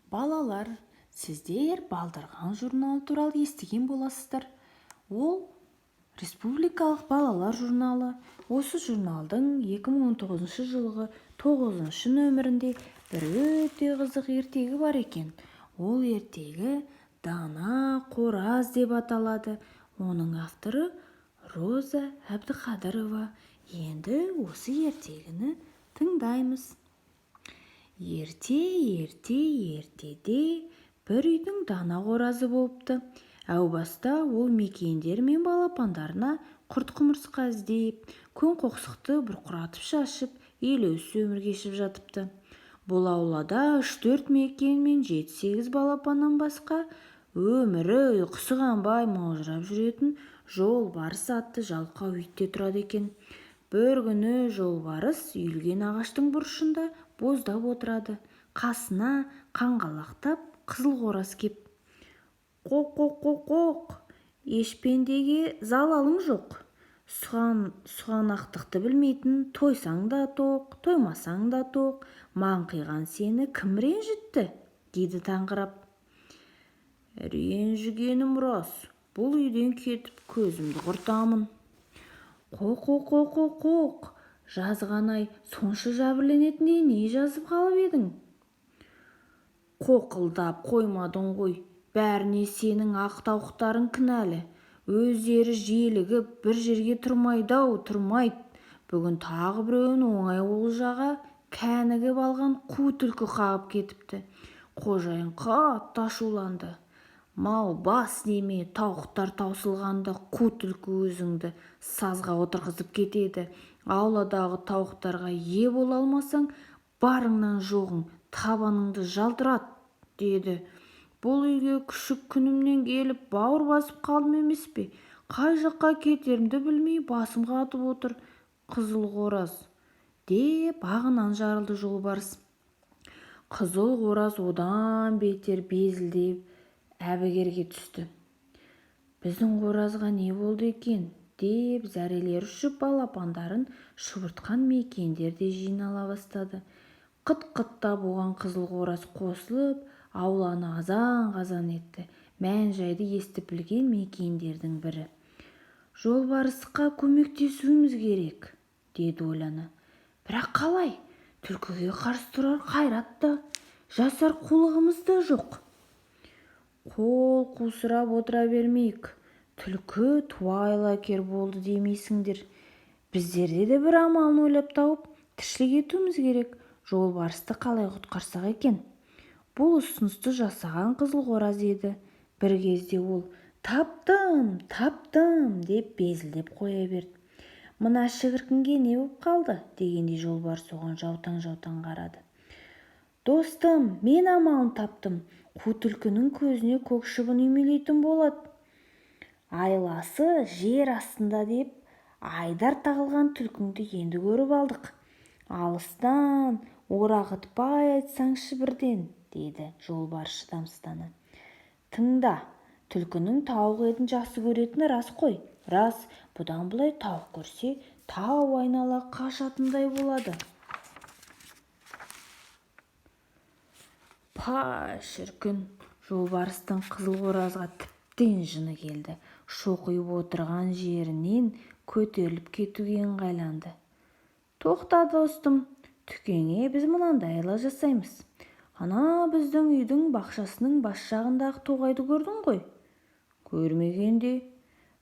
Балалар, сіздер балдырған журналы туралы естіген боласыздар. Ол республикалық балалар журналы. Осы журналдың 2019 жылғы 9 нөмірінде бір өте қызық ертегі бар екен. Ол ертегі Дана Қораз деп аталады. Оның авторы Роза Әбдіқадырова. Енді осы ертегіні тыңдаймыз. Ертеде бір үйдің дана қоразы болыпты. Әу баста ол мекендер мен балапандарына құрт-құмырсқа іздеп, көң-қоқсықты бұрқыратып шашып, елеусіз өмір кешіп жатыпты. Бұл аулада 3-4 мекен мен 7-8 балапаннан басқа өмірі ұйқысы қанбай маужырап жүретін жолбарыс атты жалқау ит те тұрады екен. Бір күні жолбарыс үйілген ағаштың бұрышында боздап отырады. Қасына қаңғалақтап қызыл қораз кеп: «Қоқ, ешпендеге залалың жоқ. Сұғанақтықты білмейтін, тойсаң да тоқ, тоймасаң да тоқ. Маңқиған сені кім ренжітті?» дейді таңғырап. «Ренжігенім рас, бұл үйден кетіп көзімді құртамын». «Қоқ, жазған-ай, сонша жәбірленетіндей не жазып қалып едің?» «Қоқылдап қоймадың ғой, бәріне сенің ақ тауықтарың кінәлі. Өздері желігіп бір жерге тұрмайды. Бүгін тағы біреуін оңай олжаға кәнігіп алған қу түлкі қағып кетіпті». Қожайын қатты ашуланды. «Мал бас неме, тауықтар таусылғанда қу түлкі өзіңді сазға отырғызып кетеді. Ауладағы тауықтарға ие бола алмасаң, барыңнан жоғың табаныңды жалтырат», деді. «Бұл үйге күшік күнімнен келіп бауыр басып қалдым емес пе? Қай жаққа кетерімді білмей басым қатып отыр қызыл қораз», деп ағынан жарылды жолбарыс. Қызыл қораз одан бетер безілдеп әбігерге түсті. «Біздің қоразға не болды екен?» деп зәрелер ұшып балапандарын шұбыртқан мекендер де жинала бастады. Қыт-қыттап оған қызыл қораз қосылып, ауланы азан-қазан етті. Мән-жайды естіп білген мекендердің бірі: «Жолбарысқа көмектесуіміз керек», деді ойлана. «Бірақ қалай? Түлкіге қарсы тұрар қайрат та, жасар қулығымыз да жоқ». «Қол қусырап отыра бермейік. Түлкі туа айлакер болды демейсіңдер. Біздерде де бір амалын ойлап тауып тіршілік етуіміз керек. Жолбарысты қалай құтқарсақ екен?» Бұл ұсынысты жасаған қызыл қораз еді. Бір кезде ол таптым деп безілдеп қоя берді. «Мына шігіркінге не болып қалды?» дегенде жолбарыс оған жаутаң қарады. «Достым, мен амалын таптым. Қу түлкінің көзіне көк шыбын үймелейтін болады. Айласы жер астында деп айдар тағылған түлкіңді енді көріп алдық. Алыстан орағытпай айтсаңшы бірден», деді жолбарыс шыдамсыздана. «Тыңда, түлкінің тауық етін жақсы көретіні рас қой. Рас, бұдан былай тауық көрсе, тау айнала қашатындай болады». «Па, шіркін!» Жолбарыстың қызыл қоразға тіптен жыны келді. Шоқиып отырған жерінен көтеріліп кетуге ыңғайланды. «Тоқта, достым, түкеңе біз мынандай айла жасаймыз. Ана біздің үйдің бақшасының бас жағындағы тоғайды көрдің ғой?» «Көрмегенде?»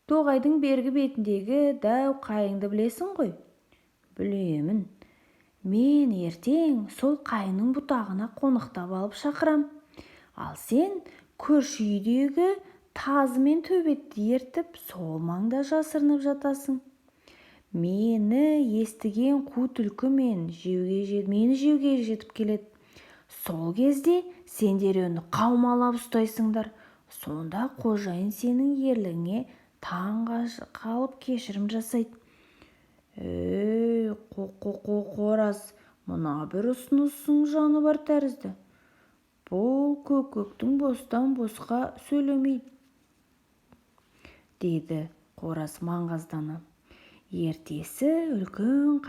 «Тоғайдың бергі бетіндегі дәу қайыңды білесің ғой?» «Білемін. Мен ертең сол қайыңның бұтағына қонақтап алып шақырам. Ал сен көрші үйдегі тазы мен төбетті ертіп, сол маңда жасырынып жатасың. Мені естіген қу түлкі мені жеуге жетіп келеді. Сол кезде сендер оны қаумалап ұстайсыңдар. Сонда қожайын сенің ерлігіңе таң қалып кешірім жасайды». «Ей, қораз, мына бір ұсынысың жаны бар тәрізді. Бұл көкектің бостан босқа сөйлемейді», деді қораз маңғаздана. Ертесі үлкен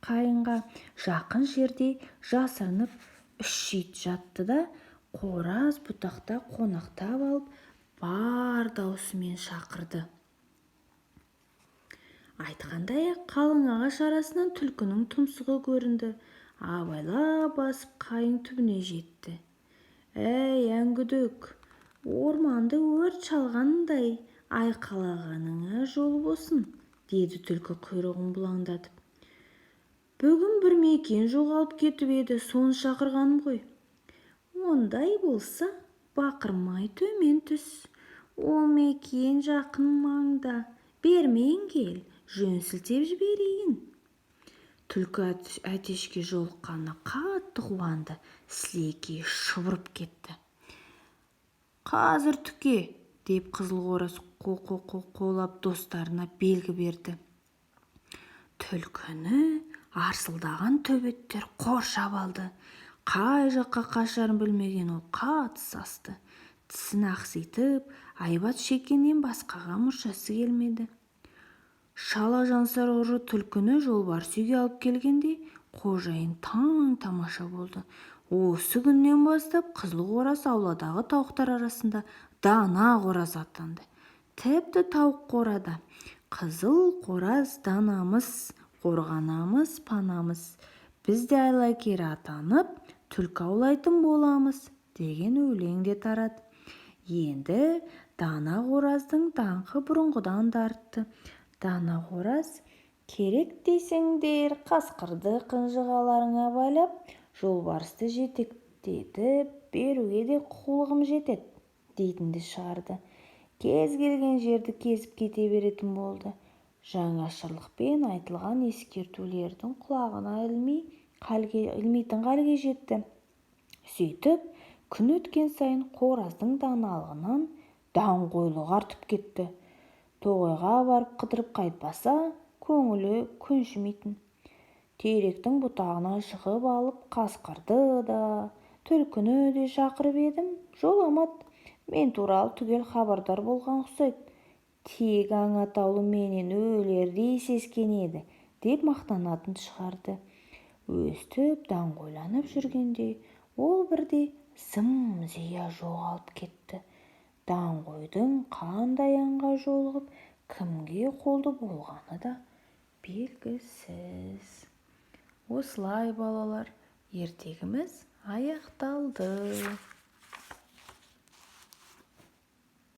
қайыңға жақын жерде жасырынып үш ит жатты да қораз бұтақта қонақтап алып бар даусымен шақырды. Айтқандай-ақ қалың ағаш арасынан түлкінің тұмсығы көрінді. Абайлап басып қайың түбіне жетті. «Әй, әңгүдік, орманды өрт шалғандай айқалағаныңа жол болсын», деді түлкі құйрығын бұлаңдатып. «Бүгін бір мекен жоғалып кетіп еді, соны шақырғаным ғой». «Ондай болса, бақырмай төмен түс. Ол мекен жақын маңда. Бермен кел, жөн сілтеп жіберейін». Түлкі әтешке жолыққанына қатты қуанды, сілекейі шұбырып кетті. «Қазір түке», деп қызыл қораз қолап достарына белгі берді. Түлкіні арсылдаған төбеттер қоршап алды. Қай жаққа қашарын білмеген ол қатты састы. Тісін ақситып, айбат шеккеннен басқаға мұршасы келмеді. Шала жансар ұры түлкіні жолбарыс үйге алып келгенде қожайын таң-тамаша болды. Осы күннен бастап қызыл қораз ауладағы тауықтар арасында дана қораз атанды. Тіпті тауық қорада «Қызыл қораз данамыз, қорғанамыз, панамыз. Бізді айлакер атанып, түлкі аулайтын боламыз» деген өлең де тарады. Енді дана қораздың даңқы бұрынғыдан да артты. Дана қораз: «Керек десеңдер, қасқырды қанжығаларыңа байлап, жолбарысты жетектетіп беруге де құлығым жетеді», дейтінді шығарды. Кез келген жерді кезіп кете беретін болды. Жаңашырлықпен айтылған ескертулердің құлағына ілмейтін халге жетті. Сөйтіп, күн өткен сайын қораздың даналығынан даңғойлығы артып кетті. Тоғайға барып қыдырып қайтпаса, көңілі көншімейтін. Теректің бұтағына шығып алып, қасқырды да, түлкіні де шақырып едім, жоламады. Мен туралы түгел хабардар болған ұқсайды. Тек аң атаулы менен өлердей сескенеді, деп мақтанатын шығарды. Өстіп даңғойланып жүргенде, ол бірде зым-зия жоғалып кетті. Даңғойдың қандай аңға жолығып, кімге қолды болғаны да белгісіз. Осылай балалар, ертегіміз аяқталды.